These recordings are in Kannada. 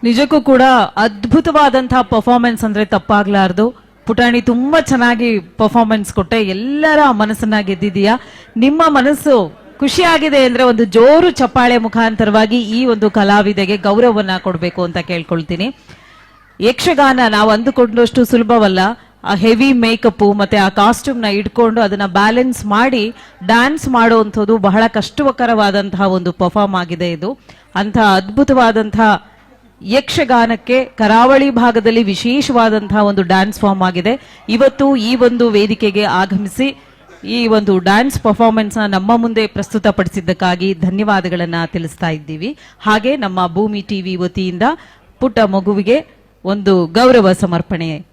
ನಿಜಕ್ಕೂ ಕೂಡ ಅದ್ಭುತವಾದಂತಹ ಪರ್ಫಾರ್ಮೆನ್ಸ್ ಅಂದ್ರೆ ತಪ್ಪಾಗ್ಲಾರ್ದು. ಪುಟಾಣಿ ತುಂಬಾ ಚೆನ್ನಾಗಿ ಪರ್ಫಾರ್ಮೆನ್ಸ್ ಕೊಟ್ಟೆ, ಎಲ್ಲರ ಮನಸ್ಸನ್ನ ಗೆದ್ದಿದೀಯಾ. ನಿಮ್ಮ ಮನಸ್ಸು ಖುಷಿಯಾಗಿದೆ ಅಂದ್ರೆ ಒಂದು ಜೋರು ಚಪ್ಪಾಳೆ ಮುಖಾಂತರವಾಗಿ ಈ ಒಂದು ಕಲಾವಿದೆಗೆ ಗೌರವವನ್ನ ಕೊಡಬೇಕು ಅಂತ ಕೇಳ್ಕೊಳ್ತೀನಿ. ಯಕ್ಷಗಾನ ನಾವು ಅಂದುಕೊಂಡಷ್ಟು ಸುಲಭವಲ್ಲ. ಆ ಹೆವಿ ಮೇಕಪ್ ಮತ್ತೆ ಆ ಕಾಸ್ಟ್ಯೂಮ್ ನ ಇಟ್ಕೊಂಡು ಅದನ್ನ ಬ್ಯಾಲೆನ್ಸ್ ಮಾಡಿ ಡ್ಯಾನ್ಸ್ ಮಾಡುವಂಥದ್ದು ಬಹಳ ಕಷ್ಟಕರವಾದಂತಹ ಒಂದು ಪರ್ಫಾರ್ಮ್ ಆಗಿದೆ ಇದು. ಅಂತಹ ಅದ್ಭುತವಾದಂತಹ ಯಕ್ಷಗಾನಕ್ಕೆ ಕರಾವಳಿ ಭಾಗದಲ್ಲಿ ವಿಶೇಷವಾದಂತಹ ಒಂದು ಡ್ಯಾನ್ಸ್ ಫಾರ್ಮ್ ಆಗಿದೆ. ಇವತ್ತು ಈ ಒಂದು ವೇದಿಕೆಗೆ ಆಗಮಿಸಿ ಈ ಒಂದು ಡ್ಯಾನ್ಸ್ ಪರ್ಫಾರ್ಮೆನ್ಸ್ ನ ನಮ್ಮ ಮುಂದೆ ಪ್ರಸ್ತುತಪಡಿಸಿದ್ದಕ್ಕಾಗಿ ಧನ್ಯವಾದಗಳನ್ನ ತಿಳಿಸ್ತಾ ಇದ್ದೀವಿ. ಹಾಗೆ ನಮ್ಮ ಭೂಮಿ ಟಿವಿ ವತಿಯಿಂದ ಪುಟ್ಟ ಮಗುವಿಗೆ ಒಂದು ಗೌರವ ಸಮರ್ಪಣೆ.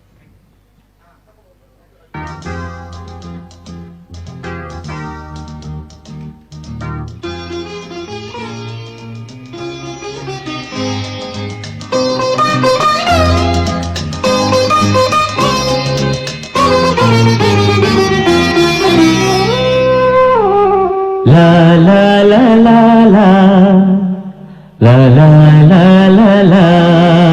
La la la la la la la la la la